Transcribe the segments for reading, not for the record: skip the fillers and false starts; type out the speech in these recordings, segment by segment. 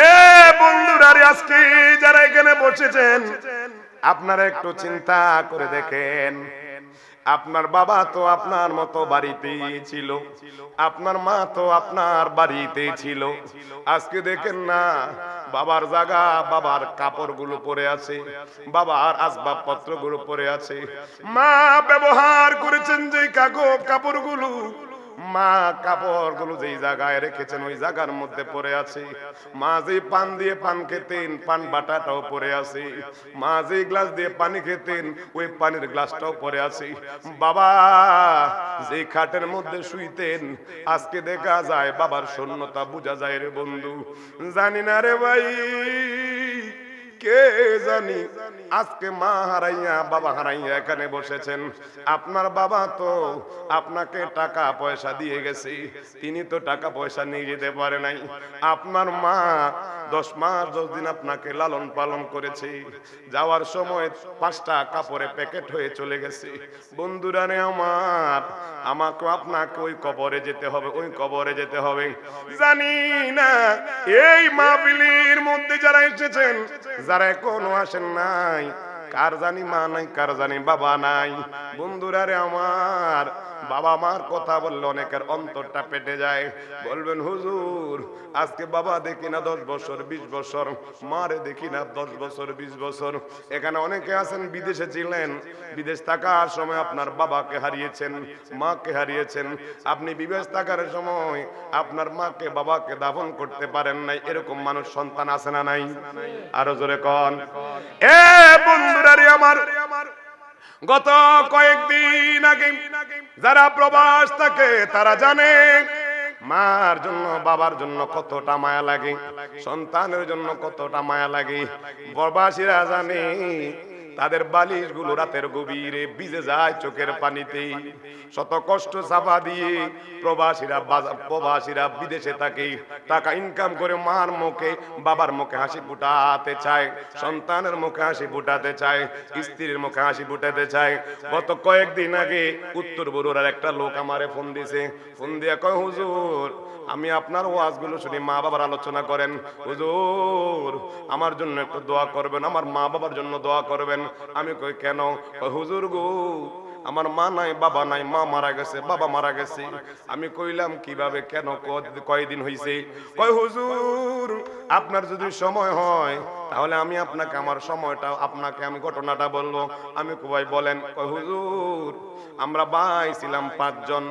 এ বন্ধুরা, আজকে যারা এখানে বসেছেন, আপনারা একটু চিন্তা করে দেখেন, আপনার বাবা তো আপনার মতো বাড়িতেই ছিল, আপনার মা তো আপনার বাড়িতেই ছিল। আজকে দেখেন না, বাবার জায়গা, বাবার কাপড়গুলো পরে আছে, বাবার আসবাবপত্রগুলো পরে আছে। মা ব্যবহার করেছেন যে কাপড়গুলো, মা কাপড়গুলো যেই জায়গায় রেখেছেন ওই জায়গার মধ্যে পড়ে আছে। মা যে পান দিয়ে পান খেতেন, পান বাটাটাও পড়ে আছে। মা যে গ্লাস দিয়ে পানি খেতেন, ওই পানির গ্লাসটাও পড়ে আছে। বাবা যে খাটের মধ্যে শুইতেন, আজকে দেখা যায় বাবার শূন্যতা বোঝা যায় রে বন্ধু। জানি না রে ভাই, কে জানি আজকে মা হারাইয়া বাবা হারাইয়া এখানে বসেছেন। আপনার বাবা তো আপনাকে টাকা পয়সা দিয়ে গেছে, তিনি তো টাকা পয়সা নিয়ে যেতে পারে নাই। আপনার মা 10 মাস 10 দিন আপনাকে লালন পালন করেছে, যাওয়ার সময় 5টা কাপড়ে প্যাকেট হয়ে চলে গেছে। বন্ধুরা রে আমার, আমাকে আপনাকে ওই কবরে যেতে হবে, ওই কবরে যেতে হবে। জানি না এই মাহফিলের মধ্যে যারা এসেছেন, যারা এখনো আসেন নাই, কার জানি মা নাই, কার জানি বাবা নাই। বন্ধুরা রে আমার, বাবা মার কথা বললে অনেকের অন্তরটা পেটে যায়। বলবেন হুজুর, আজকে বাবা দেখি না 10 বছর 20 বছর, মারে দেখি না 10 বছর 20 বছর। এখানে অনেকে আছেন বিদেশে ছিলেন, বিদেশ থাকার সময় আপনার বাবাকে হারিয়েছেন, মাকে হারিয়েছেন। আপনি বিদেশ থাকার সময় আপনার মাকে বাবাকে দাফন করতে পারেন নাই, এরকম মানুষ সন্তান আছে না নাই? আরো জোরে কন। এ বন্ধুরা রে আমার, গত কয়েকদিন আগে যারা প্রবাস থাকে তারা জানে মার জন্য বাবার জন্য কতটা মায়া লাগে, সন্তানের জন্য কতটা মায়া লাগে। প্রবাসীরা জানে তাদের বালিশ গুলো রাতের গভীরে ভিজে যায় চোখের পানিতে। শত কষ্ট চাপা দিয়ে প্রবাসীরা বিদেশে থাকে, টাকা ইনকাম করে মার মুখে বাবার মুখে হাসি ফুটাতে চায়, সন্তানের মুখে হাসি ফুটাতে চায়, স্ত্রীর মুখে হাসি ফুটাতে চায়। গত কয়েকদিন আগে উত্তর বরুড়ার একটা লোক আমারে ফোন দিছে। ফোন দিয়ে কয়, হুজুর আমি আপনার ওয়াজগুলো শুনি, মা বাবার আলোচনা করেন, হুজুর আমার জন্য একটু দোয়া করবেন, আমার মা বাবার জন্য দোয়া করবেন। আমি কই কেন? কই হুজুর গো, আমার মা নাই, বাবা নাই, মা মারা গেছে, বাবা মারা গেছে। আমি কইলাম কিভাবে, কেন, কয়দিন হইছে? কয় হুজুর আপনার যদি সময় হয় তাহলে আমি আপনাকে আমার সময়টা আপনাকে আমি ঘটনাটা বলবো। আমি কই বলেন? কয় হুজুর আমরা ভাই ছিলাম 5 জন,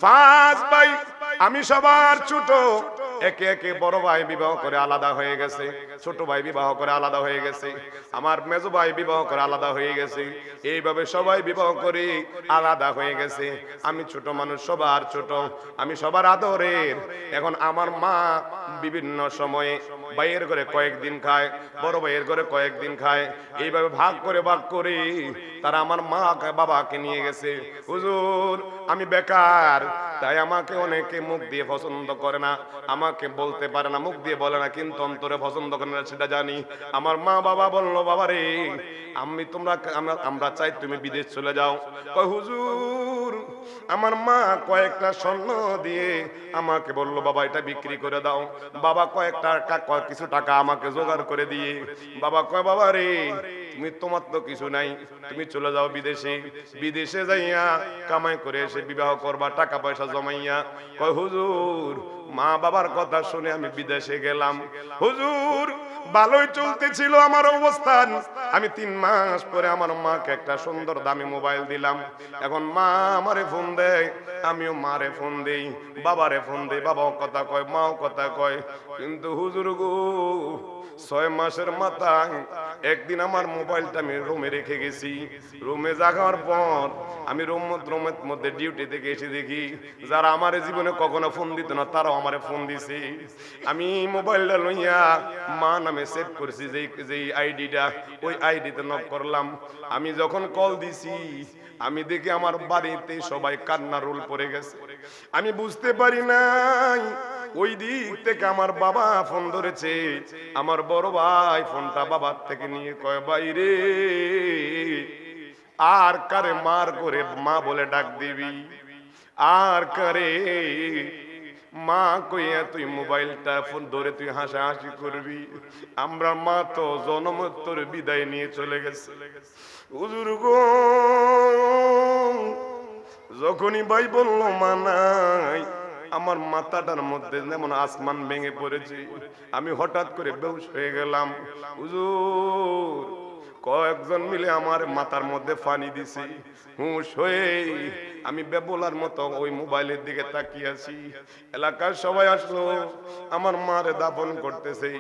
5 ভাই, আমি সবার ছোট। একে একে বড় ভাই বিবাহ করে আলাদা হয়ে গেছে, ছোট ভাই বিবাহ করে আলাদা হয়ে গেছে, আমার মেজো ভাই বিবাহ করে আলাদা হয়ে গেছে। এইভাবে সবাই বিবাহ করে আলাদা হয়ে গেছে। আমি ছোট মানুষ, সবার ছোট, আমি সবার আদরের। এখন আমার মা বিভিন্ন সময়ে ভাইয়ের ঘরে কয়েকদিন খায়, বড় ভাইয়ের ঘরে কয়েকদিন খায়, এইভাবে ভাগ করে তারা আমার মা বাবাকে নিয়ে গেছে। হুজুর আমি বেকার, তাই আমাকে অনেকে মুখ দিয়ে পছন্দ করে না, আমাকে বলতে পারে না, মুখ দিয়ে বলে না, কিন্তু অন্তরে পছন্দ করে না, সেটা জানি। আমার মা বাবা বললো, বাবা রে আমরা চাই তুমি বিদেশ চলে যাও। কয় হুজুর আমার মা কয়েকটা স্বর্ণ দিয়ে আমাকে বললো, বাবা এটা বিক্রি করে দাও। বাবা কিছু টাকা আমাকে জোগাড় করে দিয়ে বাবা কয়, বাবা রে তোমার তো কিছু নাই, তুমি চলে যাও বিদেশে, বিদেশে যাইয়া কামাই করে এসে বিবাহ করবা, টাকা পয়সা জমাইয়া। কয় হুজুর মা বাবার কথা শুনে আমি বিদেশে গেলাম, হুজুর ভালোই চলতেছিল আমার অবস্থান। আমি 3 মাস পরে আমার মাকে একটা সুন্দর দামি মোবাইল দিলাম। এখন মা আমারে ফোন দেয়, আমিও মারে ফোন দেই, বাবারে ফোন দেই, বাবাও কথা কয়, মাও কথা কয়। কিন্তু হুজুর গো 6 মাসের মাথায় একদিন আমার মোবাইলটা আমি রুমে রেখে গেছি। রুমে যাওয়ার পর আমি রুমের মধ্যে ডিউটি থেকে এসে দেখি যারা আমার জীবনে কখনো ফোন দিত না তারাও আমারে ফোন দিছে। আমি মোবাইলটা লইয়া মা নামে সেভ করছি যেই আইডিটা, ওই আইডিতে নক করলাম। আমি যখন কল দিছি আমি দেখি আমার বাড়িতে সবাই কান্নার রোল পড়ে গেছে। আমি বুঝতে পারি নাই ওই দিক থেকে আমার বাবা ফোন ধরেছে। আমার বড় ভাই ফোনটা বাবার থেকে নিয়ে কয়, বাইরে আর কারে মার করে মা বলে ডাক দিবি, আর কারে মা কইয়া তুই মোবাইলটা ফোন ধরে তুই হাসাহাসি করবি, আমরা মা তো জনমত্তর বিদায় নিয়ে চলে গেছে। হুজুর গো, যখনই ভাই বললো মা নাই, আমার মাথাটার মধ্যে যেমন আসমান ভেঙে পড়েছে, আমি হঠাৎ করে বেহুশ হয়ে গেলাম। হুজুর, কয়েকজন মিলে আমার মাথার মধ্যে পানি দিছে, হুঁশ হয়ে আমি বেবলার মতো ওই মোবাইলের দিকে তাকিয়ে আছি। এলাকার সবাই আসলো, আমার মারে দাফন করতেছে।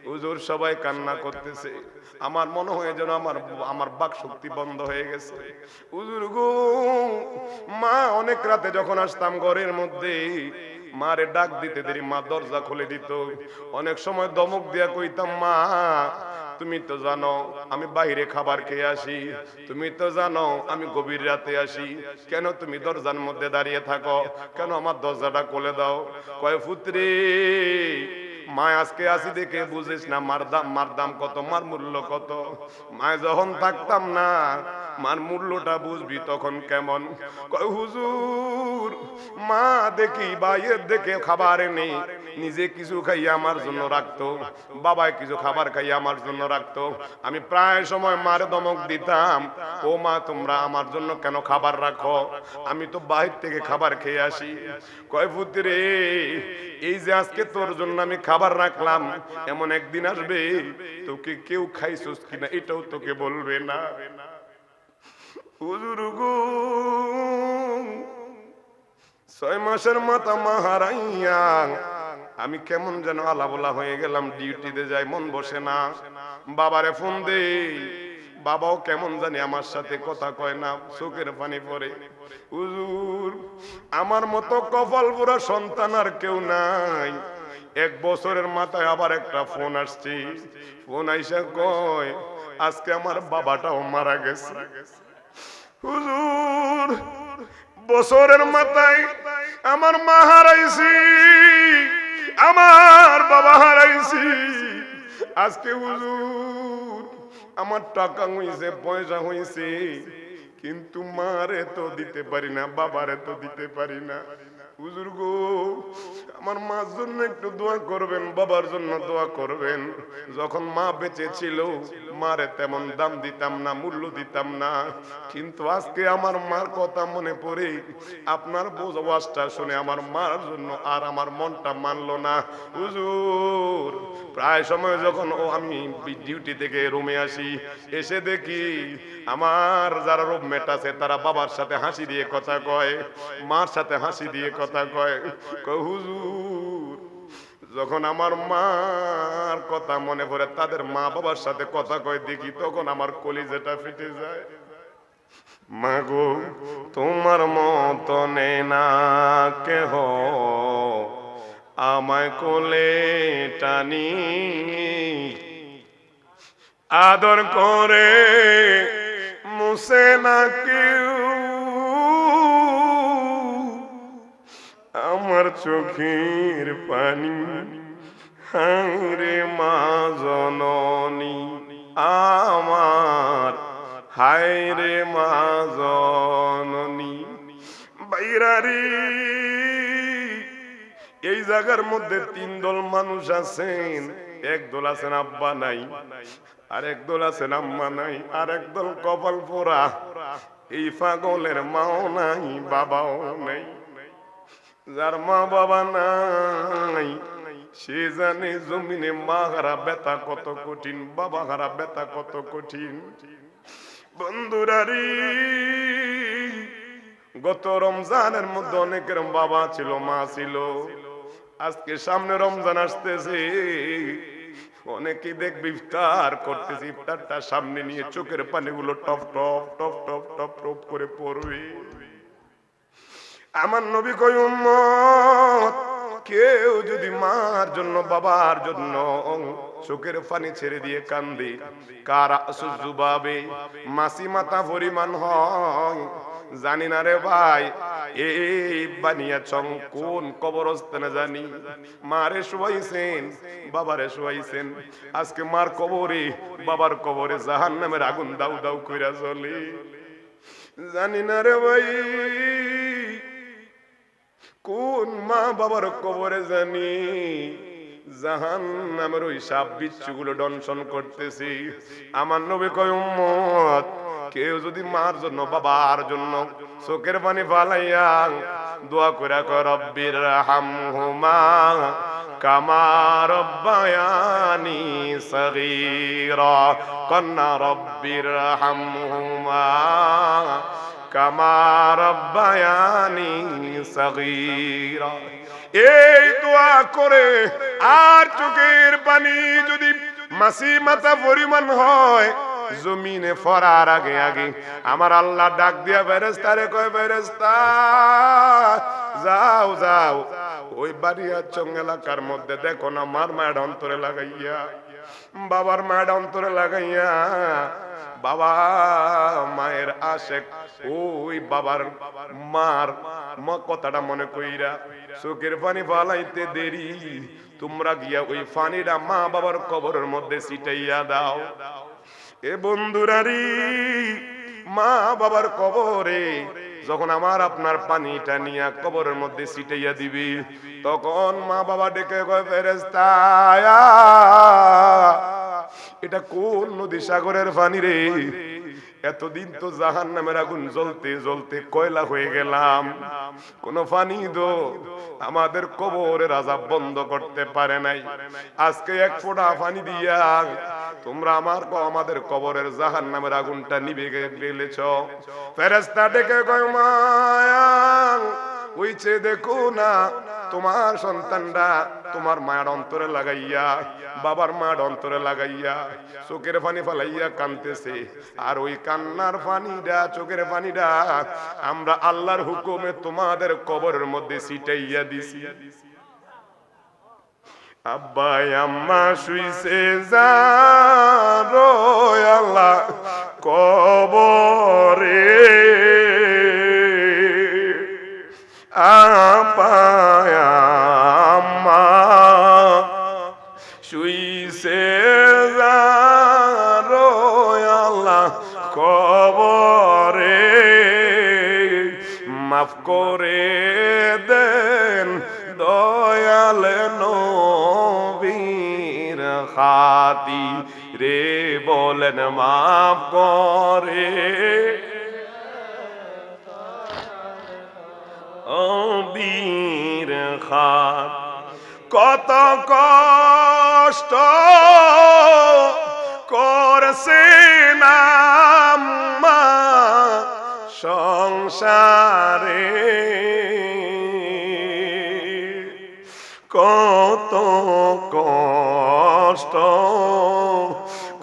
হুজুর, সবাই কান্না করতেছে। আমার মনে হয় যেন আমার বাক শক্তি বন্ধ হয়ে গেছে। হুজুর গো, মা অনেক রাতে যখন আসতাম ঘরের মধ্যে, মারে ডাক দিতে দেরি মা দরজা খুলে দিত। অনেক সময় দমক দিয়া কইতাম, মা তুমি তো জানো আমি বাইরে খাবার খেয়ে আসি, তুমি তো জানো আমি গভীর রাতে আসি, কেন তুমি দরজার মধ্যে দাঁড়িয়ে থাকো, কেন আমার দরজাটা খুলে দাও। কয় পুত্রে, মা আজকে আসি দেখে বুঝিস না মার দাম কত, মার মূল্য কত। মায় যখন থাকতাম না, মার মূল্যটা বুঝবি তখন কেমন। কয় হুজুর, মা দেখি বাইরের দেখে খাবার নেই, নিজে কিছু খাইয়া আমার জন্য রাখতো, বাবাই কিছু খাবার খাইয়া আমার জন্য রাখতো। আমি প্রায় সময় মারে ধমক দিতাম, ও মা তোমরা আমার জন্য কেন খাবার রাখো, আমি তো বাহির থেকে খাবার খেয়ে আসি। কয় পুত্রে, এই যে আজকে তোর জন্য আমি খাবার রাখলাম, এমন একদিন আসবে তোকে কেউ খাইছস কিনা এটাও তোকে বলবে না। হুজুর গো, 6 মাসের মাথা মা হারাইয়া আমি কেমন যেন আলাবলা হয়ে গেলাম, ডিউটিতে যাই মন বসে না, বাবারে ফোন দেই, বাবাও কেমন জানি আমার সাথে কথা কয় না, চোখের পানি পড়ে। হুজুর, আমার মতো কপাল পোড়া সন্তান আর কেউ নাই। 1 বছরের মাথায় আবার একটা ফোন আসছে, ফোন আইসা কয় আজকে আমার বাবাটাও মারা গেছে। হুজুর, বছরের মাথায় আমার মা হারাইছি, আমার বাবা হারাইছি, আজকে হুজুর আমার টাকা হইছে, পয়সা হইছে, কিন্তু মারে তো দিতে পারি না, বাবারে তো দিতে পারি না। হুজুর গো, আমার মার জন্য একটু দোয়া করবেন, বাবার জন্য দোয়া করবেন। যখন মা বেঁচে ছিল মারে তেমন দাম দিতাম না, মূল্য দিতাম না, কিন্তু আজকে আমার মার কথা মনে পড়ে, আপনার ওয়াজটা শুনে আমার মার জন্য আর আমার মনটা মানলো না। হুজুর, প্রায় সময় যখন আমি ডিউটি থেকে রুমে আসি, এসে দেখি আমার যারা রুমমেট আছে তারা বাবার সাথে হাসি দিয়ে কথা কয়, মার সাথে হাসি দিয়ে কথা কয়। কয় হুজুর, যখন আমার মার কথা মনে পড়ে, তাদের মা বাবার সাথে কথা কয় দেখি, তখন আমার কলিজাটা ফেটে যায়। মাগো, তোমার মতনে না কেহ আমায় কোলে টানি, আদর করে মুছে না কেউ আমার চোখের পানি, হায়রে মা জননী আমার, হায়রে মা জননী। বাইরারি, এই জায়গার মধ্যে 3 দল মানুষ আছেন। এক দল আছেন আব্বা নাই, আর এক দল আছেন আম্মা নাই, আর এক দল কপাল পোড়া, এই পাগলের মাও নাই বাবাও নাই। যার মা বাবা নাই সে জানে জমিনে মা হারা ব্যথা কত কঠিন, বাবা হারা ব্যথা কত কঠিন। বন্ধুরারি, গত রমজানের মধ্যে অনেকের বাবা ছিল, মা ছিল, আজকে সামনে রমজান আসতেছে, অনেকেই দেখবে ইফতার করতেছে, ইফতারটা সামনে নিয়ে চোখের পানিগুলো top top top top top top করে পড়বে। আমার নবী কই, উম্মত কেউ যদি মার জন্য বাবার জন্য চোখের পানি ছেড়ে দিয়ে কান্দে, কার সুজুবাবে মাসি মাথা পরিমাণ হয় জানি না রে ভাই। এই বানিয়াচং কোন কবরস্থানে জানি মারে শুয়াইছেন, বাবারে শুয়াইছেন, আজকে মার কবরে বাবার কবরে জাহান্নামের আগুন দাউ দাউ কইরা জ্বলে, জানি না রে ভাই কোন মা বাবার কবরে জানি জাহান্নামের ওই সাপ বিচ্ছুগুলো দংশন করতেছি। আমার নবী কয় উম্মত, কেউ যদি মার জন্য বাবার জন্য চোখের পানি ফালাইয়া দোয়া করে কয় রব্বির হামহুমা কামা রব্বায়ানি সগীরা, কন্না রব্বির হামহুমা কামা রব্বায়ানি সগীরা। এই দোয়া করে আর চোখের পানি যদি মাসি মাথা পরিমাণ হয় জমিনে ফরার আগে আগে আমার আল্লাহ ডাক দিয়া ফেরেশতারে কয় ফেরেশতা যাও যাও ওই বাড়িয়াচং এলাকার মধ্যে দেখো না মার মায়ের অন্তরে লাগাইয়া বাবার মায়ের অন্তরে লাগাইয়া বাবা মায়ের আশেক ওই বাবার মার কথাটা মনে কইরা চোখের পানি ফালাইতে দেরি, তোমরা গিয়া ওই পানিটা মা বাবার কবরের মধ্যে ছিটাইয়া দাও। এ বন্ধুরারি, মা বাবার কবরে যখন আমার আপনার পানিটা নিয়ে কবরের মধ্যে ছিটাইয়া দিবি, তখন মা বাবা ডেকে কয় ফেরেশতা এটা কোন নদী সাগরের পানি রে? এতদিন তো জাহান্নামের আগুন জ্বলতে জ্বলতে কয়লা হয়ে গেলাম, কোন পানি তো আমাদের কবরের আযাব বন্ধ করতে পারে নাই। আজকে এক ফোঁটা পানি দিয়া তোমরা আমাদের কবরের জাহান্নামের আগুনটা নিভে গেলেছ। ফেরেশতা ডেকে কয় মায়া ওইছে দেখো না তোমার সন্তানরা তোমার মায়ের অন্তরে লাগাইয়া বাবার মায়ের অন্তরে লাগাইয়া চোখের পানি ফালাইয়া কাঁদতেছে, আর ওই কান্নার পানিটা চোখের পানিটা আমরা আল্লাহর হুকুমে তোমাদের কবরের মধ্যে ছিটাইয়া দিছি। আব্বা আম্মা শুইছে যারো আল্লাহ কবরে, আব্বা আম্মা শুইছে যারো আল্লাহ কবরে, মাফ করে দেন দয়াল নবীর খাতিরে, বলেন মাফ করে বীর খাত। কত কষ্ট করছে আম্মা সংসারে, কত কষ্ট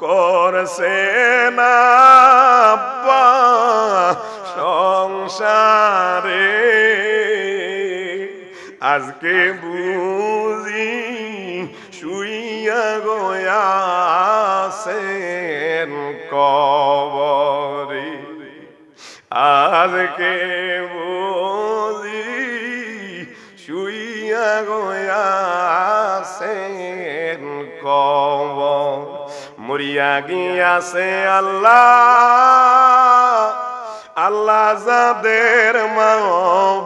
করছে আব্বা সংসারে, আজকে বুঝি শুইয়া গয়াছেন কবরে, আজকে বুঝি শুইয়া গয়াছেন কবর, মরিয়া গিয়াছে আল্লাহ আল্লাহ যাদের মা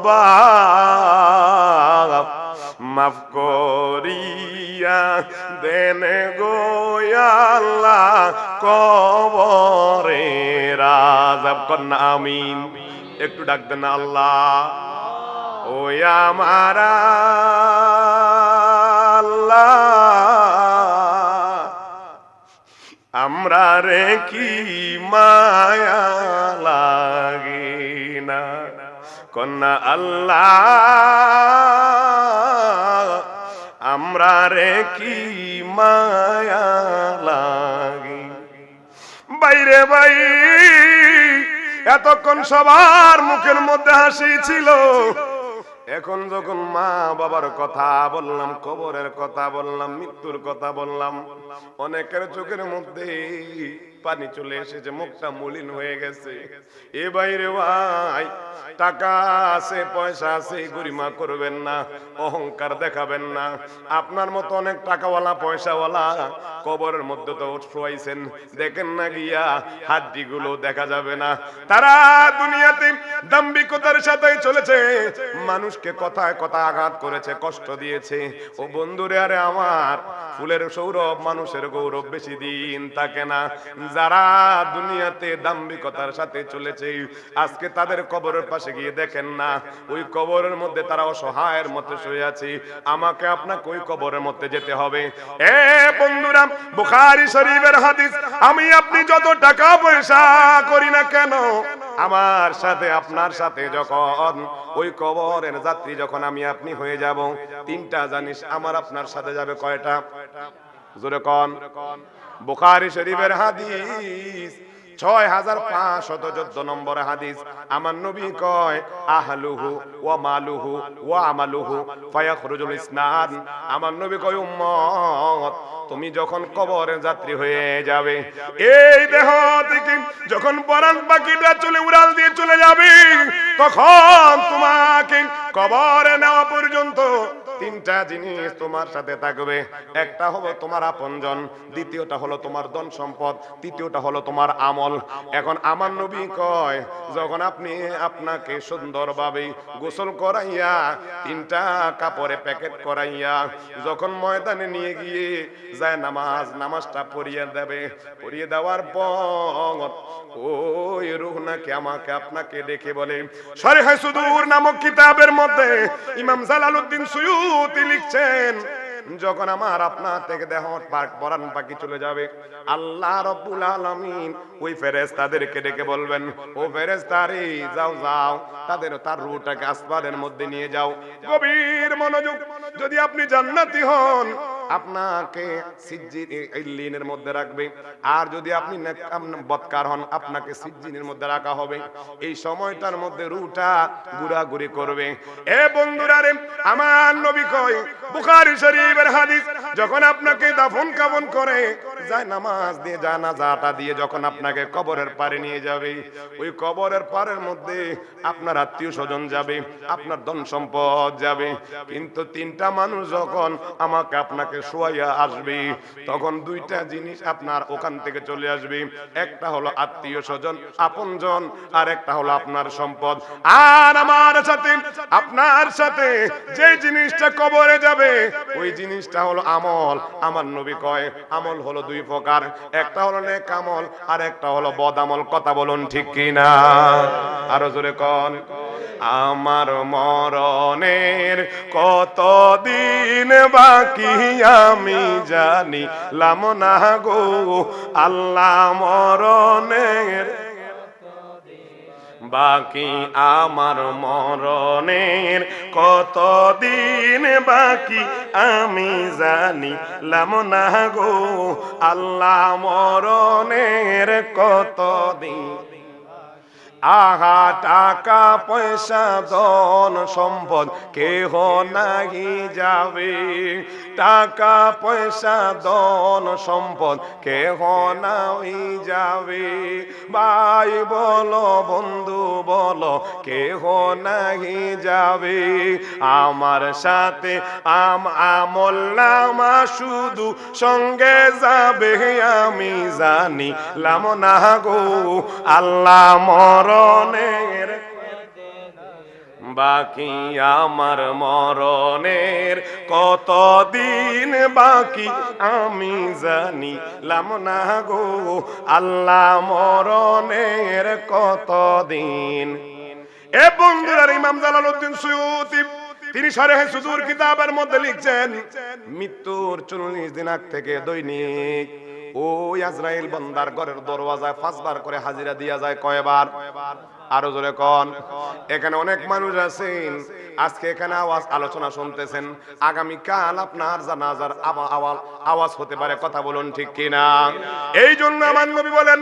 বাপ মাফ করিয়া দেন গো আল্লাহ কবরে আযাব কন্যা আমিন। একটু ডাক দেন আল্লাহ, ও আমার আল্লাহ আমরা রে কি মায়া লাগে না, কন্যা আল্লাহ আমরা রে কি মায়া লাগে। বাইরে ভাই এতক্ষণ সবার মুখের মধ্যে হাসি ছিল, এখন যখন মা বাবার কথা বললাম, কবরের কথা বললাম, মৃত্যুর কথা বললাম, অনেকের চোখের মধ্যে পানি চলে এসেছে, মুখটা মলিন হয়ে গেছে। এ বাইরে ভাই টাকা আছে পয়সা আছে গরিমা করবেন না, অহংকার দেখাবেন না। আপনার মতো অনেক টাকাওয়ালা পয়সাওয়ালা কবরের মধ্যে তো শোয়াইছেন, দেখেন না গিয়া হাড্ডি গুলো দেখা যাবে না। তারা দুনিয়াতে দাম্ভিকতার সাথে চলেছে, মানুষ মানুষকে কথায় কথায় আঘাত করেছে, কষ্ট দিয়েছে। ও বন্ধুরে আরে আমার, ফুলের সৌরভ মানুষের গৌরব বেশি দিন থাকে না। যারা দুনিয়াতে দাম্ভিকতার সাথে চলেছে, আজকে তাদের কবরের পাশে গিয়ে দেখেন না, ওই কবরের মধ্যে তারা অসহায়ের মতো শুয়ে আছে। আমাকে আপনাকে ওই কবরের মধ্যে যেতে হবে। এ বন্ধুরা, বুখারী শরীফের হাদিস, আমি আপনি যত টাকা পয়সা করি না কেন, আমার সাথে আপনার সাথে যখন ওই কবরের যাত্রী যখন আমি আপনি হয়ে যাব, তিনটা জিনিস আমার আপনার সাথে যাবে। কয়টা? জোরে কোন। বুখারী শরীফের হাদিস 6514 নম্বর হাদিস। আমার নবী কয়, আহলুহু ওয়া মালুহু ওয়া আমালুহু ফায়াখরুজুল ইসনান। আমার নবী কয়, উম্মত তুমি যখন কবরের যাত্রী হয়ে যাবে, এই দেহ থেকে যখন পরাণ পাখিটা চলে উড়াল দিয়ে চলে যাবে, তখন তোমাকে কবরে নেওয়া পর্যন্ত তিনটা জিনিস তোমার সাথে থাকবে। একটা হলো তোমার আপনজন, দ্বিতীয়টা হলো তোমার ধন সম্পদ, তৃতীয়টা হলো তোমার আমল। এখন আমার নবী কয়, যখন আপনি আপনাকে সুন্দরভাবে গোসল করাইয়া তিনটা কাপড়ে প্যাকেট করাইয়া যখন ময়দানে নিয়ে গিয়ে যায় নামাজটা পড়িয়ে দেবে, পড়িয়ে দেওয়ার পর ওই রূহ নাকি আমাকে আপনাকে ডেকে বলে। শরহে সুদূর নামক কিতাবের মধ্যে ইমাম জালালউদ্দিন সুয়ুতি লিখছেন, যখন আমার আপনার থেকে দেহ পরাণ পাখি চলে যাবে, আল্লাহ রাব্বুল আলামিন ওই ফেরেশতাদেরকে ডেকে বলবেন, ও ফেরেশতারে যাও যাও, তার রূহটাকে আসমানের মধ্যে নিয়ে যাও। গভীর মনোযোগ। যদি আপনি জান্নাতি হন, আপনাকে সিজ্জিনের মধ্যে রাখবে, আর যদি আপনি বদকার হন, আপনাকে সিজ্জিনের মধ্যে রাখা হবে। এই সময়টার মধ্যে রূহটা ঘোরাঘুরি করবে। এ বন্ধুরা রে, আমার নবী কয়, বুখারী শরীফের হাদিস, যখন আপনাকে দাফন কাফন করে নামাজ দিয়ে জানাজাটা দিয়ে যখন আপনাকে কবরের পারে নিয়ে যাবে, ওই কবরের পারের মধ্যে আপনার আত্মীয় স্বজন যাবে, আপনার ধন সম্পদ যাবে, কিন্তু তিনটা মানুষ যখন আমাকে আপনাকে শোয়াইয়া আসবে, তখন দুইটা জিনিস আপনার ওখান থেকে চলে আসবে। একটা হলো আত্মীয় স্বজন আপনজন, আর একটা হলো আপনার সম্পদ। আর আমার সাথে আপনার সাথে যে জিনিসটা কবরে যাবে, ওই জিনিসটা হলো আমল। আমার নবী কয়, আমল হলো দুই প্রকার, একটা হলো নেক আমল, আর একটা হলো বদ আমল। কথা বলুন ঠিক কিনা? আরো জোরে কোন। আমার মরণের কতদিন বাকি আমি জানিলাম না গো আল্লাহ, মরণের বাকি আমার মরণের কতদিন বাকি আমি জানিলাম না গো আল্লাহ, মরণের কতদিন। আহা টাকা পয়সা ধন সম্পদ কেহ নাহি যাবে, টাকা পয়সা ধন সম্পদ কেহ নাই যাবে। ভাই বলো বন্ধু বলো, কেহ নাহি যাবে। আমার সাথে আমল নামা শুধু সঙ্গে যাবে, আমি জানিলাম না গো আল্লাহ, মরণের বাকি আমার মরণের কতদিন বাকি আমি জানিলাম না গো আল্লাহ, মরণের কতদিন। এ বন্ধুরা, ইমাম জালালউদ্দিন সুয়ুতি তিনি শরহে সুদূর কিতাবের মধ্যে লিখছেন, মৃত্যুর 40 দিন আগ থেকে দৈনিক ওই আজরাইল বান্দার ঘরের দরওয়াজায় 5 বার করে হাজিরা দিয়া যায়। কয়বার? আরো জোরে কোন। এখানে অনেক মানুষ আছেন, আজকে এখানে আলোচনা শুনতেছেন, আগামী কাল আপনার জানাজার আওয়াজ হতে পারে। কথা বলুন ঠিক কিনা? এই জন্য আমার নবী বলেন,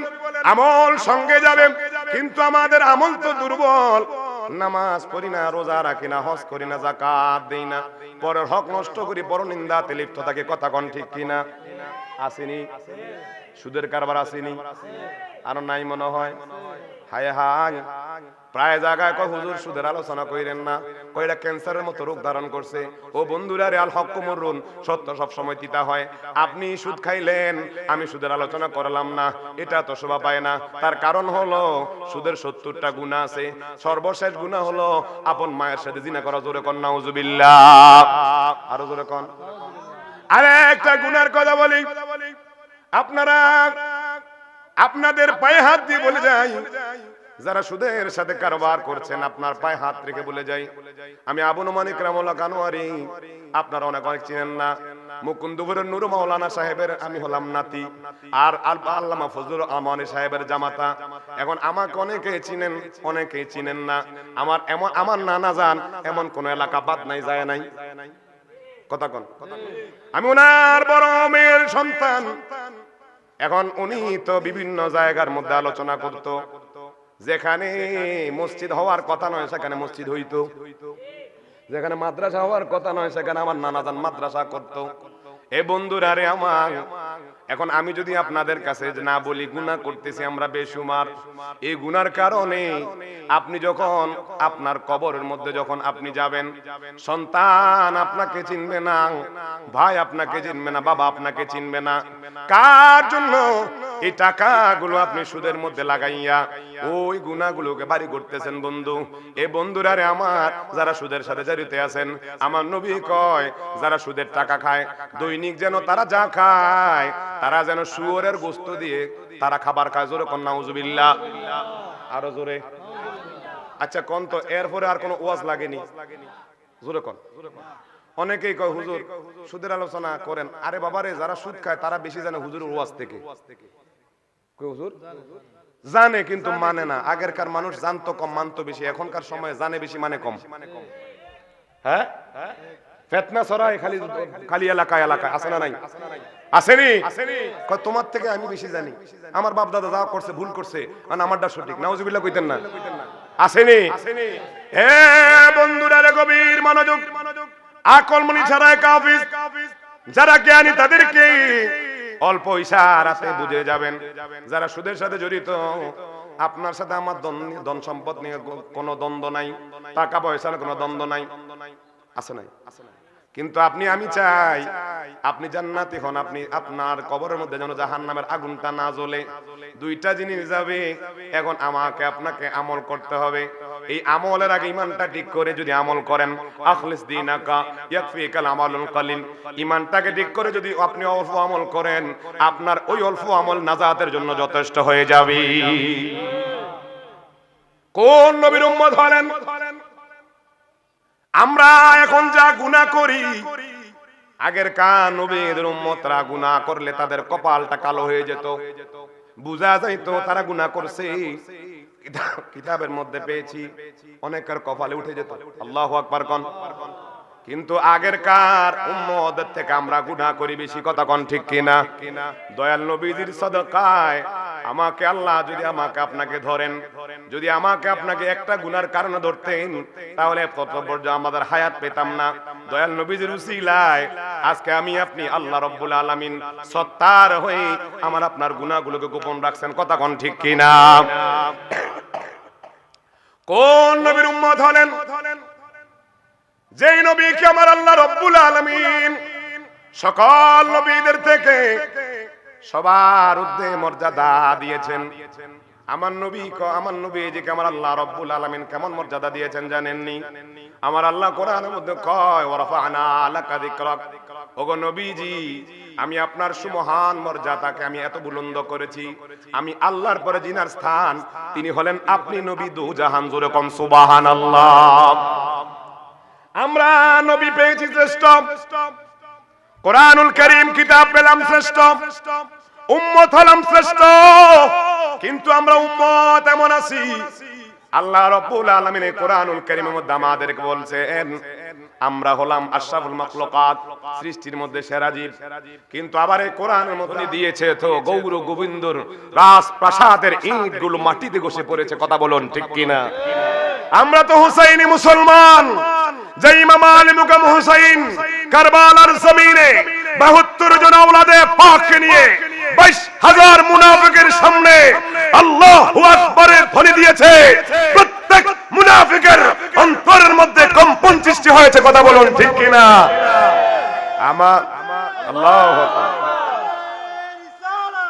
আমল সঙ্গে যাবে, কিন্তু আমাদের আমল তো দুর্বল। নামাজ পড়ি না, রোজা রাখি না, হজ করি না, যাকাত দেই না, পরের হক নষ্ট করি, পরনিন্দাতে লিপ্ত থাকি। কথা কোন ঠিক কিনা? আসেনি? সুদের কারবার আসেনি? আর নাই মনে হয়? হায় হায়, প্রায় জায়গায় কয় হুজুর সুদের আলোচনা কইরেন না, কয়টা ক্যান্সারের মতো রোগ ধারণ করছে। ও বন্ধুরা রে, আল হক মুররুন, সত্য সব সময় তিতা হয়। আপনি সুদ খাইলেন, আমি সুদের আলোচনা করলাম না, এটা তো শোভা পায় না। তার কারণ হলো সুদের 70টা গুনাহ আছে। সর্বশেষ গুনাহ হলো আপন মায়ের সাথে জিনা করা। জোরে কোন নাউজুবিল্লাহ, আরো জোরে কোন। আরে একটা গুনার কথা বলি, আপনারা আপনাদের পায়ে হাত দিয়ে বলে যাই, যারা সুদের সাথে কারবার করছেন আপনার পায়ে হাত রেখে বলে যাই, আমি আবু নোমানিক রামুল্লাহ কানোয়ারি, আপনারা অনেক চিনেন না, মুকুন্দপুরের নূর মাওলানা সাহেবের আমি হলাম নাতি, আর আল্লামা ফজলুর রহমান সাহেবের জামাতা। এখন আমাকে অনেকে চিনেন, অনেকে চিনেন না। আমার নানা জান এমন কোন এলাকা বাদ নাই, যায় নাই। কথা কোন, আমি ওনার বড় মেয়ের সন্তান। এখন উনি তো বিভিন্ন জায়গার মধ্যে আলোচনা করত, যেখানে মসজিদ হওয়ার কথা নয় সেখানে মসজিদ হইতো, যেখানে মাদ্রাসা হওয়ার কথা নয় সেখানে আমার নানাজান মাদ্রাসা করত। এ বন্ধুরা রে আমার, এখন আমি যদি আপনাদের কাছে না বলি গুনাহ করতেছি আমরা বেশুমার, এই গুনার কারণে আপনি যখন আপনার কবরের মধ্যে যখন আপনি যাবেন, সন্তান আপনাকে চিনবে না, ভাই আপনাকে চিনবে না, বাবা আপনাকে চিনবে না। কার জন্য এই টাকাগুলো আপনি সুদের মধ্যে লাগাইয়া ওই গুনাহগুলোকে বাড়ি করতেছেন? বন্ধু, এ বন্ধুরা রে আমার, যারা সুদের সাথে জড়িত আছেন, আমার নবী কয় যারা সুদের টাকা খায়, দৈনিক যেন তারা যা খায় তারা যেন শুয়োরের গোশত দিয়ে তারা খাবার খায়। জোরে কোন নাউজুবিল্লাহ, আরো জোরে। আচ্ছা কোন তো, এরপরে আর কোনো ওয়াজ লাগেনি? জোরে কোন। অনেকেই কয় হুজুর সুদের আলোচনা করেন। আরে বাবারে, যারা সুদ খায় তারা বেশি জানে হুজুরের ওয়াজ থেকে। হুজুর জানে কিন্তু মানে না। আগেরকার মানুষ জানতো কম, মানতো বেশি। এখনকার সময়ে জানে বেশি, মানে কম। হ্যাঁ, ফেতনা ছড়ায় খালি খালি এলাকায় এলাকায়, আছে না নাই? আসেনি? তোমার থেকে আমি বেশি জানি, আমার বাপ দাদা যা করছে ভুল করছে, মানে আমারটা সঠিক। নাউজুবিল্লাহ কইতেন না? আসেনি? হে বন্ধুরা রে, গভীর মনোযোগ। আকল মনি ছাড়া কাফির, যারা জ্ঞানী তাদেরকে অল্প ইশারাতে বুঝে যাবেন। যারা সুদের সাথে জড়িত, আপনার সাথে আমার ধন সম্পদ নিয়ে কোনো দ্বন্দ্ব নাই, টাকা পয়সার কোনো দ্বন্দ্ব নাই, আছে নাই? কিন্তু আপনি, আমি চাই আপনি জান্নাতি হন, আপনি আপনার কবরের মধ্যে যেন জাহান্নামের আগুনটা না জ্বলে। দুইটা জিনিস যাবে। এখন আমাকে আপনাকে আমল করতে হবে। এই আমলের আগে ইমানটা ঠিক করে যদি আমল করেন, আখলিস দীনাকা ইয়াকফিকাল আমালুল কলিল, ইমানটাকে ঠিক করে যদি আপনি অল্প আমল করেন, আপনার ওই অল্প আমল নাজাতের জন্য যথেষ্ট হয়ে যাবে। কোন নবীর উম্মত হলেন? আমরা এখন যা গুনাহ করি, আগের কার নবীদের উম্মতরা গুনাহ করলে তাদের কপালটা কালো হয়ে যেত, বুঝা যাইতো তারা গুনাহ করছে। কিতাবের মধ্যে পেয়েছি অনেকের কপালে উঠে যেত। আল্লাহু আকবার কোন। কিন্তু আগের কার উম্মতদের থেকে আমরা গুনাহ করি বেশি। কথা কোন ঠিক কিনা? দয়াল নবীজির সদকায় আমাকে আল্লাহ যদি আমাকে আপনাকে ধরেন, যদি আমাকে আপনাকে একটা গুনার কারণে ধরতেন, তাহলে কত পর্যন্ত আমাদের হায়াত পেতাম না। দয়াল নবীজির উসিলায় আজকে আমি আপনি আল্লাহ রাব্বুল আলামিন সত্তার হয়ে আমার আপনার গুনাহগুলোকে গোপন রাখছেন। কথা কোন ঠিক কিনা? কোন নবীর উম্মত হলেন? যেই নবীকে আমার আল্লাহ রাব্বুল আলামিন সকল নবীদের থেকে সবার ঊর্ধ্বে মর্যাদা দিয়েছেন। আমার নবীজিকে আমার আল্লাহ রাব্বুল আলামিন কেমন মর্যাদা দিয়েছেন জানেননি? আমার আল্লাহ কোরআনের মধ্যে কয়, ওয়া রাফা'না লাকা যিকরাক, ওগো নবীজি, আমি আপনার সুমহান মর্যাদাকে আমি এত বুলন্দ করেছি। আমি আল্লাহর পরে যিনার স্থান, তিনি হলেন আপনি নবী দু জাহান। জোরে কোন সুবহানাল্লাহ। আমরা নবী পেয়েছি শ্রেষ্ঠ, কোরআনুল কারীম কিতাব পেলাম শ্রেষ্ঠ, উম্মত হলাম শ্রেষ্ঠ। কিন্তু আমরা উম্মত এমন আছি, আল্লাহ রাব্বুল আলামিন কোরআনুল কারীমের মধ্যে আমাদেরকে বলছেন আমরা হলাম আশরাফুল মাখলুকাত, সৃষ্টির মধ্যে সেরা জীব। কিন্তু আবার এই কোরআনের মধ্যে দিয়েছে তো গৌর গোবিন্দর রাজপ্রাসাদের ইটগুলো মাটিতে বসে পড়েছে। কথা বলুন ঠিক কিনা? আমরা তো হুসাইনি মুসলমান, যে ইমাম আলী মুকাম হুসাইন কারবালার জমিনে 72 জন আওলাদে পাককে নিয়ে 22,000 মুনাফিকের সামনে আল্লাহু আকবারের ধ্বনি দিয়েছে। প্রত্যেক মুনাফিকের অন্তরের মধ্যে কম্পন সৃষ্টি হয়েছে। কথা বলুন ঠিক কিনা? আমার আল্লাহু আকবার।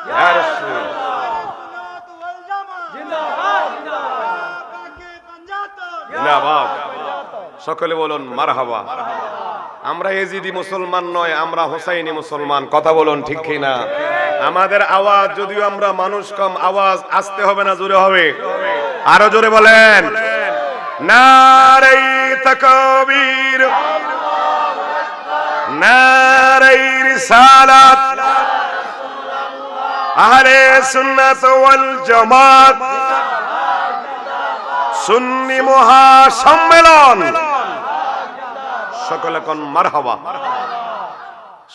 ইয়া রাসূল জিন্দাবাদ। সকলে বলুন মারহাবা। আমরা এজিদি মুসলমান নয়, আমরা হোসাইনি মুসলমান। কথা বলুন ঠিক কিনা? আমাদের আওয়াজ, যদিও আমরা মানুষ কম, আওয়াজ আসতে হবে না জোরে হবে? আরো জোরে বলেন নারে তাকবীর, নারে রিসালাত, আহলে সুন্নাত ওয়াল জামাত সুন্নি মহাসম্মেলন। সকলে কোন মারহাবা।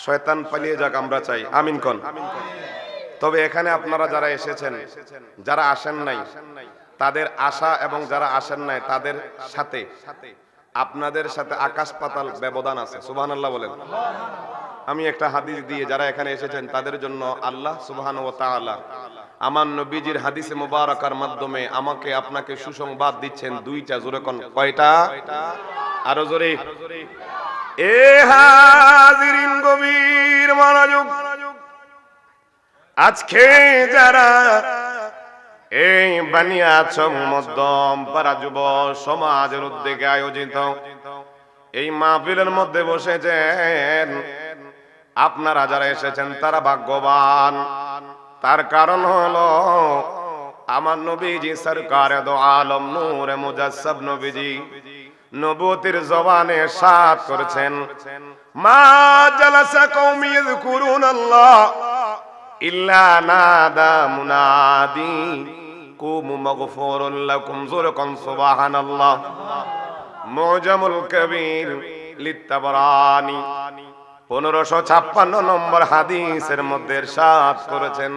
শয়তান পালিয়ে যাক আমরা চাই, আমিন কোন। তবে এখানে আপনারা যারা এসেছেন, যারা আসেন নাই তাদের আশা এবং যারা আসেন নাই তাদের সাথে আপনাদের সাথে আকাশ পাতাল ব্যবধান আছে। সুবহানাল্লাহ বলেন। আমি একটা হাদিস দিয়ে যারা এখানে এসেছেন তাদের জন্য আল্লাহ সুবহানাহু ওয়া তাআলা আমার নবীজির হাদিসে মুবারাকার মাধ্যমে আমাকে আপনাকে সুসংবাদ দিচ্ছেন দুইটা। জোরে কোন কয়টা? আরো জোরে। এ হাজিরিন গভীর মনোযোগ। আজকে যারা এই বানিয়াচং মধ্যম পাড়া যুব সমাজের উদ্যোগে আয়োজিত এই মাহফিলের মধ্যে বসেছেন, আপনারা যারা এসেছেন তারা ভাগ্যবান। তার কারণ হলো আমার নবীজি সরকারে দো আলম নূরে মুজাসসাব নবীজি নবুয়তের জবানে সাত করেছেন, মা জালাসা কওমি ইয়াযকুরুনাল্লাহ ইল্লা নাদা মুনাদি কুমু মাগফুরুল লাকুম। যুরকুম সুবহানাল্লাহ। মুজামুল কবির লিতাবরানি 1556 নম্বর হাদিসের মধ্যে ইরশাদ করেছেন,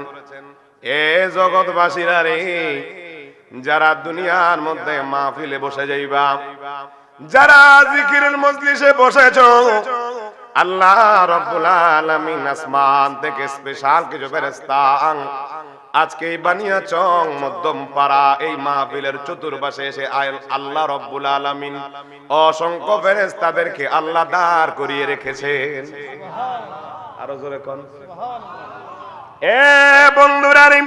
এ জগৎবাসীরা রে, যারা দুনিয়ার মধ্যে মাহফিলে বসে যাইবা, যারা জিকিরের মজলিসে বসেছো, আল্লাহ রাব্বুল আলামিন আসমান থেকে স্পেশাল কিছু ফেরেশতা আজকে এই বানিয়াচং মধ্যম পাড়া এই মাহফিলের চতুর্পাশে এসে আল্লাহ রাব্বুল আলামিন অসংখ্য ফেরেশতাদেরকে আল্লাহ দাঁড় করিয়ে রেখেছেন। আরো জোরে কোন সুবহানাল্লাহ। এ বন্ধুরা রে,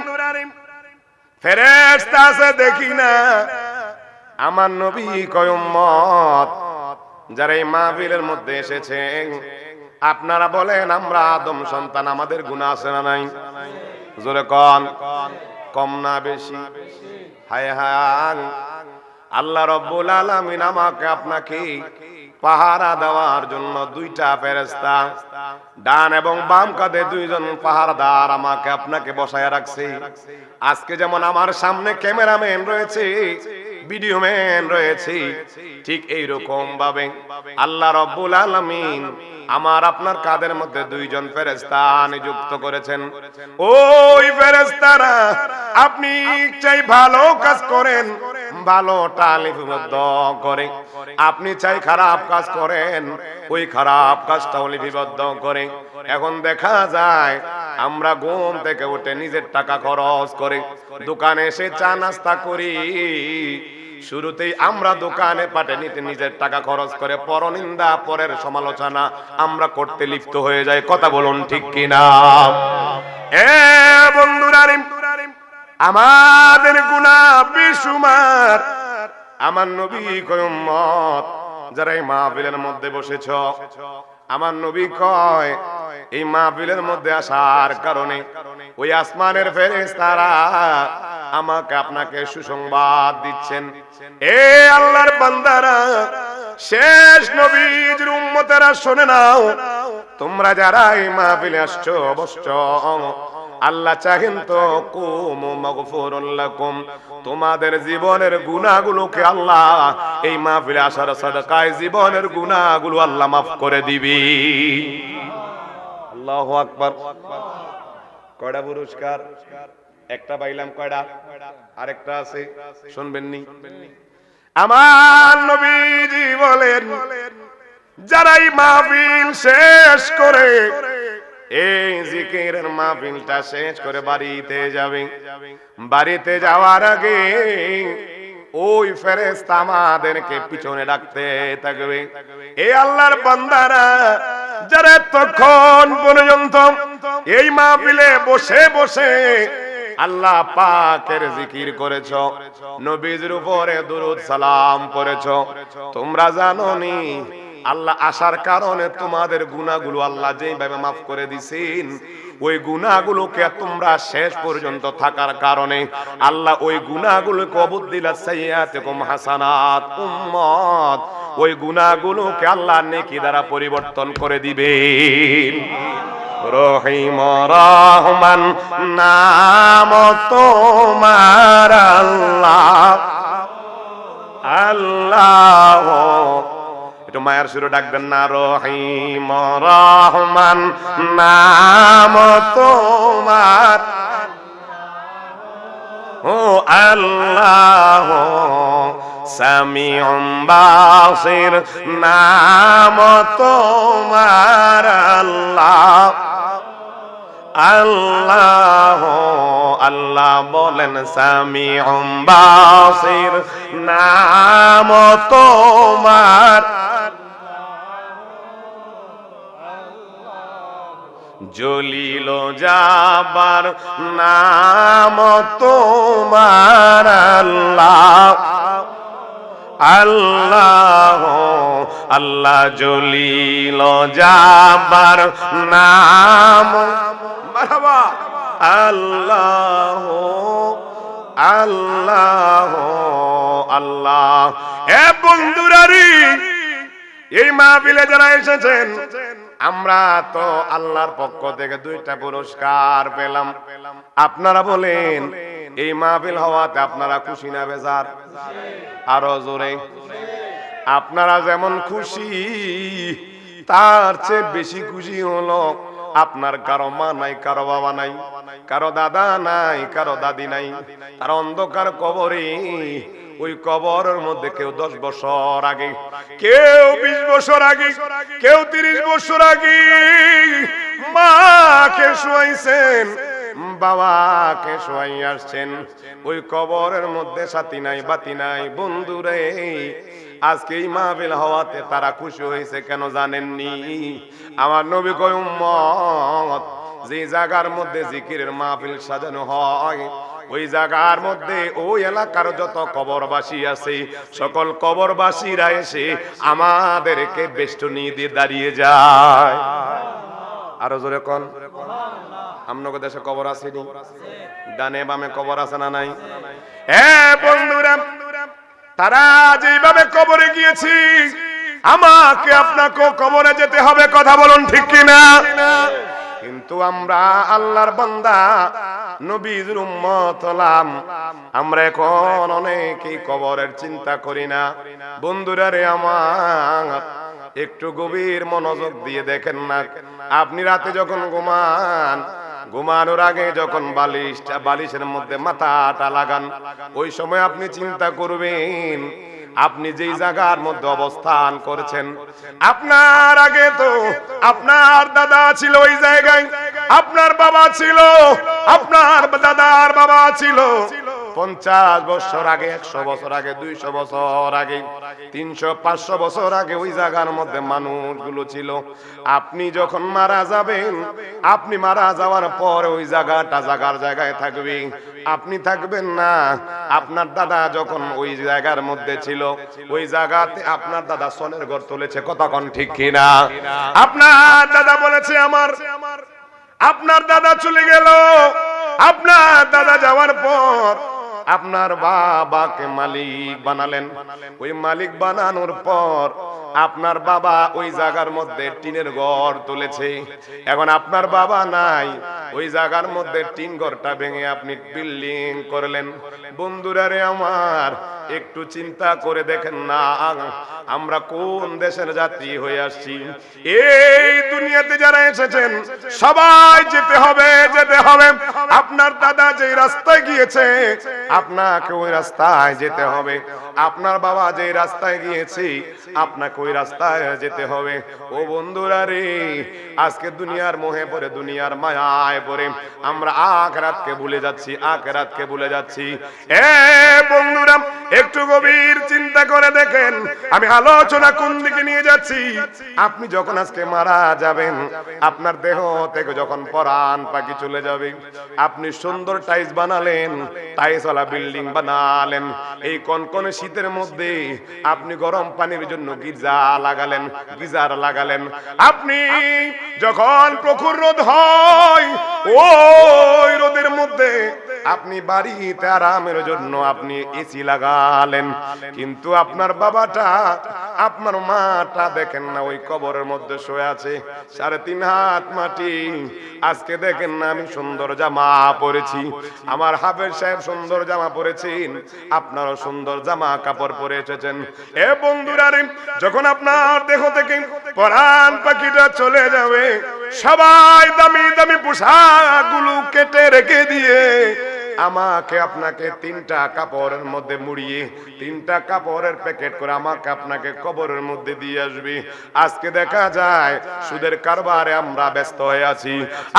ফেরেশতা আছে দেখি না, আমার নবী কয় উম্মত যারা এই মাহফিলের মধ্যে এসেছেন, আপনারা বলেন আমরা আদম সন্তান, আমাদের গুনাহ আছে না নাই? জোরে কোন, কম না বেশি? হায় হায়, আল্লাহ রাব্বুল আলামিন আমাকে আপনাকে পাহারা দেওয়ার জন্য দুইটা ফেরেশতা, ডান এবং বাম কাঁধে দুইজন পাহারাদার আমাকে আপনাকে বসায় রাখছে। আজকে যেমন আমার সামনে ক্যামেরাম্যান রয়েছে, ভিডিও ম্যান রয়েছে, ঠিক এইরকম ভাবে আল্লাহ রাব্বুল আলামিন আমার আপনার কাঁধের মধ্যে দুইজন ফেরেশতা নিযুক্ত করেছেন। ওই ফেরেশতারা আপনি চাই ভালো কাজ করেন, ভালোটা লিপিবদ্ধ করে, আপনি চাই খারাপ কাজ করেন, ওই খারাপ কাজটাও লিপিবদ্ধ করে। এখন দেখা যায় আমরা ঘুম থেকে উঠে নিজের টাকা খরচ করে দোকানে এসে চা নাস্তা করি, শুরুতেই আমরা দোকানে পাটে নিতে নিজের টাকা খরচ করে পরনিন্দা পরের সমালোচনা আমরা করতে লিপ্ত হয়ে যাই। কথা বলুন ঠিক কিনা? এ বন্ধুরা রে, আমাদের গুনাহ বেশুমার। আমার নবী কয় উম্মত যারা এই মাহফিলের মধ্যে বসেছো, আমার নবী কয় এই মাহফিলের মধ্যে আসার কারণে ওই আসমানের ফেরেশতারা আমাকে আপনাকে সুসংবাদ দিচ্ছেন, এ আল্লাহর বান্দারা, শেষ নবীর উম্মতেরা শুনে নাও, তোমরা যারা এই মাহফিলে আসছো বসছো, আল্লাহ চাহেন তো কুমু মাগফুরুল লাকুম, তোমাদের জীবনের গুনাহগুলোকে আল্লাহ এই মাহফিলে আসার সাদকায় জীবনের গুনাহগুলো আল্লাহ মাফ করে দিবি। আল্লাহু আকবার। কয়টা পুরস্কার? একটা পাইলাম। কয়টা? আরেকটা আছে, শুনবেন নি? আমার নবীজি বলেন, যারা এই মাহফিল শেষ করে এই জিকিরের মাহফিলটা শেষ করে বাড়িতে যাবে। বাড়িতে যাওয়ার আগে ওই ফেরেশতা আমাদেরকে পিছনে ডাকতে থাকবে, এই আল্লাহর বান্দারা যারা এতক্ষণ পর্যন্ত এই মাহফিলে বসে বসে আল্লাহ পাকের জিকির করেছো, নবীর উপরে দুরূদ সালাম পড়েছো, তোমরা জানোনি আল্লাহ আসার কারণে তোমাদের গুনাহগুলো আল্লাহ যেভাবে মাফ করে দিছেন, ওই গুনাহগুলোকে তোমরা শেষ পর্যন্ত থাকার কারণে আল্লাহ ওই গুনাহগুলোকে অবুদ্দিলা সাইয়্যাতুকুম হাসানাত, উম্মত ওই গুনাহগুলোকে আল্লাহ নেকি দ্বারা পরিবর্তন করে দিবেন। রহিম রহমান নাম তোমার আল্লাহ, আল্লাহ একটু মায়ের সুরে ডাকবেন না, রহিম রহমান নাম তোমার ও আল্লাহ, সামিউম বাসির নাম তোমার আল্লাহ, আল্লাহ আল্লাহ বলেন সামিউম বাসির নাম তোমার, জলিল জাবার নাম তোমার আল্লাহ, আল্লাহ আল্লাহ জলিল জাবার নাম, মারহাবা আল্লাহ আল্লাহ আল্লাহ। এ বন্ধুরা রে, এই মাহফিলে যারা এসেছেন আমরা তো আল্লাহর পক্ষ থেকে 2টা পুরস্কার পেলাম। আপনারা বলেন এই মাহফিল হওয়াতে আপনারা খুশি না বেজার? আরো জোরে। আপনারা যেমন খুশি তার চেয়ে বেশি খুশি হলো আপনার কারো মা নাই, কারো বাবা নাই, কারো দাদা নাই, কারো দাদি নাই, তার অন্ধকার কবরে, ওই কবরের মধ্যে কেউ 10 বছর আগে, কেউ 20 বছর আগে, কেউ 30 বছর আগে মাকে শোয়াইছেন, বাবাকে শোয়াই আসছেন, ওই কবরের মধ্যে সাথী নাই, বাতি নাই। বন্ধুরে, আজকে এই মাহফিল হওয়াতে তারা খুশি হয়েছে কেন জানেননি? আমার নবী কয়, উম্মত যে জায়গার মধ্যে জিকিরের মাহফিল সাজানো হয়, ওই জায়গার মধ্যে ওই এলাকার যত কবরবাসী আছে সকল কবরবাসীরা এসে আমাদেরকে বেষ্টনী দিয়ে দাঁড়িয়ে যায়। আরো জোরে কোন, আমনগো দেশে কবর আছে নি? ডানে বামে কবর আছে না নাই? বন্ধুরা, তারা যেভাবে কবরে গিয়েছি, আমাকে আপনাকে কবরে যেতে হবে, কথা বলুন ঠিক কিনা? কিন্তু আমরা আল্লাহর বান্দা, নবীর উম্মত হলাম, আমরা এখন অনেকেই কবরের চিন্তা করি না। বন্ধুরা রে আমার, একটু গভীর মনোযোগ দিয়ে দেখেন না, আপনি রাতে যখন ঘুমান, ঘুমানোর আগে যখন বালিশের মধ্যে মাথাটা লাগান, ওই সময় আপনি চিন্তা করবেন আপনি যেই জায়গার মধ্যে অবস্থান করেছেন, আপনার আগে তো আপনার দাদা ছিল ওই জায়গায়, আপনার বাবা ছিল, আপনার দাদার বাবা ছিল 50 বছর আগে, 100 বছর আগে, 200 বছর আগে, 300-500 বছর আগে ওই জায়গার মধ্যে মানুষগুলো ছিল। আপনি যখন মারা যাবেন, আপনি মারা যাওয়ার পর ওই জায়গাটা জায়গার জায়গায় থাকবে, আপনি থাকবেন না। আপনার দাদা যখন ওই জায়গার মধ্যে ছিল, ওই জায়গাতে আপনার দাদা সোনের ঘর তুলেছে, কতক্ষণ ঠিক কিনা? আপনার দাদা বলেছে আমার, আপনার দাদা চলে গেল, আপনার দাদা যাওয়ার পর আপনার বাবাকে মালিক বানালেন। ওই মালিক বানানোর পর আপনার বাবা ওই জায়গার মধ্যে টিনের ঘর তুলেছে। এখন আপনার বাবা নাই, ওই জায়গার মধ্যে টিন ঘরটা ভেঙে আপনি বিল্ডিং করলেন। বন্ধুরা রে আমার, একটু চিন্তা করে দেখেন না, আমরা কোন দেশের যাত্রী হয়ে আসছি। এই দুনিয়াতে যারা এসেছেন সবাই যেতে হবে, যেতে হবে। আপনার দাদা যে রাস্তায় গিয়েছে, আপনাকে ওই রাস্তায় যেতে হবে। আপনার বাবা যে রাস্তায় গিয়েছে আপনাকে ওই রাস্তায় যেতে হবে। ও বন্ধুরা রে, আজকে দুনিয়ার মোহে পড়ে, দুনিয়ার মায়ায় পড়ে আমরা আখিরাতকে ভুলে যাচ্ছি, আখিরাতকে ভুলে যাচ্ছি। এ বন্ধুরা, একটু গভীর চিন্তা করে দেখেন আমি আলোচনা কোন দিকে নিয়ে যাচ্ছি। আপনি যখন আজকে মারা যাবেন, আপনার দেহ থেকে যখন পরাণ পাখি চলে যাবে, আপনি সুন্দর টাইলস বানালেন, টাইলসওয়ালা বিল্ডিং বানালেন, এই কনকনে শীতের মধ্যে আপনি গরম পানির জন্য গিজার লাগালেন। আপনি যখন প্রখর রোদ হয়, ওই রোদের মধ্যে আপনি বাড়িতে আরামের জন্য আপনি এসি লাগালেন, কিন্তু আপনার বাবাটা, আপনার মাটা দেখেন না ওই কবরের মধ্যে শুয়ে আছে, 3.5 হাত মাটি। আজকে দেখেন না আমি সুন্দর জামা পরেছি, আমার হাফেজ সাহেব সুন্দর জামা পরেছেন, আপনারও সুন্দর জামা কাপড় পরে এসেছেন। এ বন্ধুরা রে, যখন আপনার দেহ থেকে পরাণ পাখিটা চলে যাবে, সবাই দামি দামি পোশাকগুলো কেটে রেখে দিয়ে আমাকে আপনাকে 3টা কাপড়ের মধ্যে মুড়িয়ে 3টা কাপড়ের প্যাকেট করে আমাকে আপনাকে কবরের মধ্যে দিয়ে আসবে। আজকে দেখা যায় সুদের কারবারে আমরা ব্যস্ত হয়ে আছি,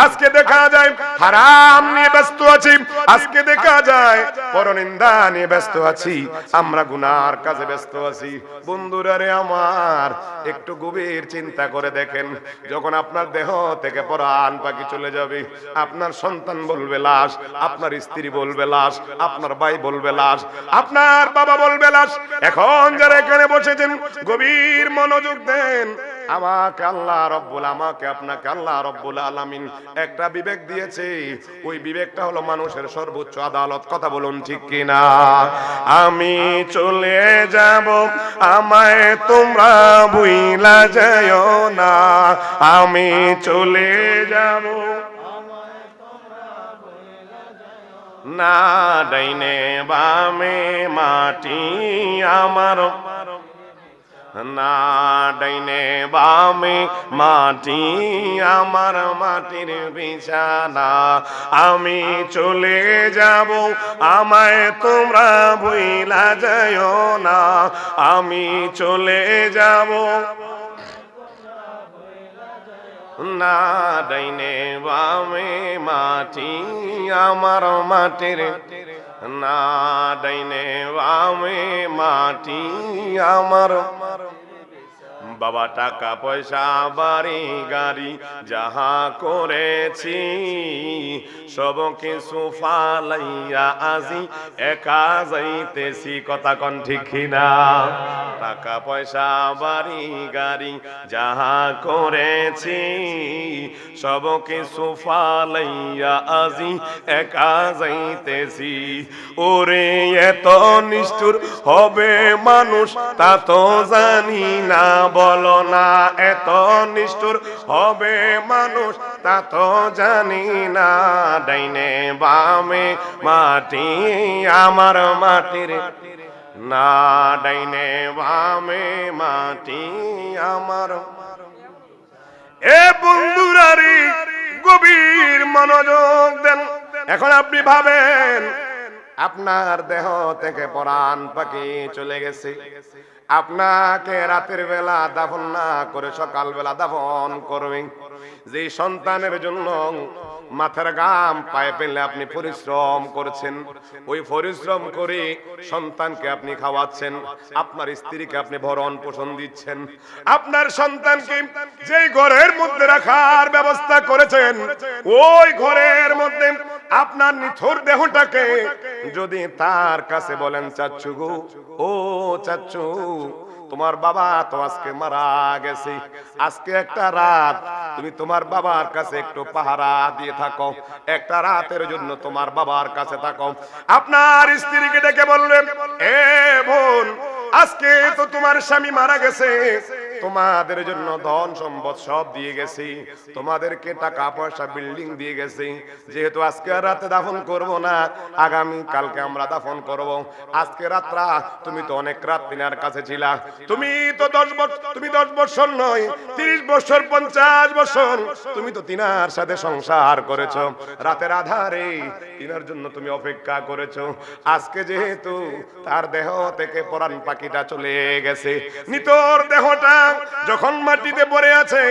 আজকে দেখা যায় হারাম নিয়ে ব্যস্ত আছি, আজকে দেখা যায় পরনিন্দা নিয়ে ব্যস্ত আছি, আমরা গুনার কাজে ব্যস্ত আছি। বন্ধুরা রে আমার, একটু গভীর চিন্তা করে দেখেন, যখন আপনার দেহ থেকে পরাণ পাখি চলে যাবে, আপনার সন্তান বলবে লাশ, আপনার স্ত্রী বলবে লাশ, আপনার ভাই বলবে লাশ, আপনার বাবা বলবে লাশ। এখন যারা এখানে বসেছেন গভীর মনোযোগ দেন, আমাকে আপনাকে আল্লাহ রব্বুল আলামিন একটা বিবেক দিয়েছে, ওই বিবেকটা হলো মানুষের সর্বোচ্চ আদালত। কথা বলুন ঠিক কিনা? আমি চলে যাব, আমায় তোমরা ভুইলা যাও না, আমি চলে যাব না, ডাইনে বামে মাটি আমার, না ডাইনে বামে মাটি আমার, মাটির বিছানা, আমি চলে যাব, আমায় তোমরা ভুইলা যাও না, আমি চলে যাব না, ডাইনে বামে মাটি আমার, মাটির, না ডাইনে বামে মাটি আমার। বাবা টাকা পয়সা বাড়ি গাড়ি যাহা করেছি, সব কিছু ফালাইয়া আজি একা যাইতেছি। কথা কন ঠিক কিনা? টাকা পয়সা বাড়ি গাড়ি যাহা করেছি, সব কিছু ফালাইয়া আজি একা যাইতেছি। ওরে এত নিষ্ঠুর হবে মানুষ তা তো জানি না, বলো না এত নিষ্ঠুর হবে মানুষ তা তো জানি না, ডাইনে বামে মাটি আমার, মাটির, না ডাইনে বামে মাটি আমার। এ বন্ধুরা রে, গভীর মনোযোগ দেন। এখন আপনি ভাবেন, আপনার দেহ থেকে পরাণ পাখি চলে গেছে, আপনাকে রাতের বেলা দাফন না করে সকাল বেলা দাফন করবেন। যে সন্তানের জন্য মাথার ঘাম পায়ে ফেলে আপনি পরিশ্রম করছেন, ওই পরিশ্রম করে সন্তানকে আপনি খাওয়াচ্ছেন, আপনার স্ত্রীকে আপনি ভরণ পোষণ দিচ্ছেন, আপনার সন্তানকে যেই ঘরের মধ্যে রাখার ব্যবস্থা করেছেন, ওই ঘরের মধ্যে আপনার নিথর দেহটাকে যদি তার কাছে বলেন, চাচ্চু গো, ও চাচ্চু, তোমার বাবা তো আজকে মারা গেছে, আজকে একটা রাত তুমি তোমার বাবার কাছে একটু পাহারা দিয়ে থাকো, একটা রাতের জন্য তোমার বাবার কাছে থাকো। আপনার স্ত্রীকে ডেকে বললেন, এ বোন, আজকে তো তোমার স্বামী মারা গেছে, তোমাদের জন্য ধন সম্পদ সব দিয়ে গেছি, তোমাদেরকে টাকা পয়সা বিল্ডিং দিয়ে গেছি, যেহেতু আজকে রাতে দাফন করব না, আগামী কালকে আমরা দাফন করব। আজকে রাতটা তুমি তো অনেক রাত তিনার কাছে ছিলা, তুমি তো 10 বছর নয় 30 বছর 50 বছর তুমি তো তিনার সাথে সংসার করেছো, রাতের আধারে তিনার জন্য তুমি অপেক্ষা করেছো। আজকে যেহেতু তার দেহ থেকে পরাণ পাখিটা চলে গেছে, নিতর দেহটা যখন মাটিতে পড়ে আছে,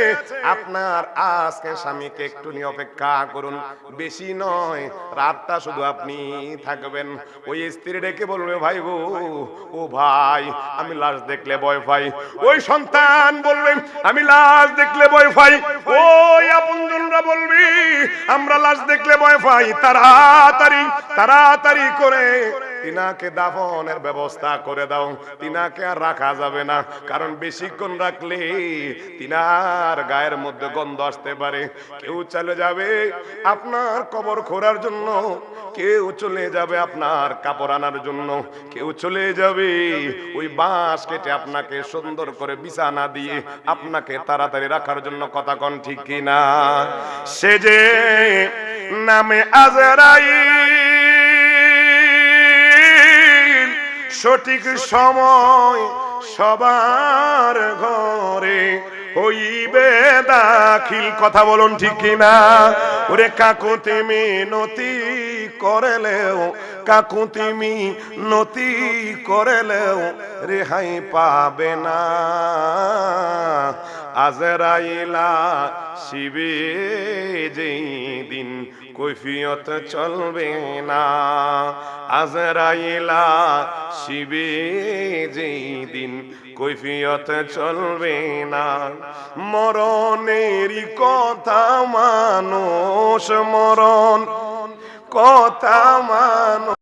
আপনার আজকে স্বামীকে একটু নিয়ে অপেক্ষা করুন, বেশি নয় রাতটা শুধু আপনি থাকবেন। ওই স্ত্রী ডেকে বলবে, ভাই গো, ও ভাই, আমি লাশ দেখলে ভয় পাই। ওই সন্তান বলবে, আমি লাশ দেখলে ভয় পাই। ওই আপনজনরা বলবি, আমরা লাশ দেখলে ভয় পাই। তাড়াতাড়ি করে তিনাকে দাফনের ব্যবস্থা করে দাও, তিনাকে আর রাখা যাবে না, কারণ বেশিক্ষণ রাখলে তিনার গায়ের মধ্যে গন্ধ আসতে পারে। কেউ চলে যাবে আপনার কবর খোঁড়ার জন্য, কেউ চলে যাবে আপনার কাপড় আনার জন্য, কেউ চলে যাবে ওই বাঁশ কেটে আপনাকে সুন্দর করে বিছানা দিয়ে আপনাকে তাড়াতাড়ি রাখার জন্য। কথা কোন ঠিক কিনা? সে যে নামে আজরাইল, সঠিক সময় সবার ঘরে হইবে দাখিল। কথা বলুন ঠিক কিনা? ওরে কাকুতি মিনতি করেলেও, কাকুতি মিনতি করেলেও রেহাই পাবে না। আজরাইলা শিবে যেই দিন কৈফিয়ত চলবে না, আজরাইলা শিবে যেই দিন কৈফিয়ত চলবে না। মরণেরই কথা মানুষ, মরণ কথা মানুষ।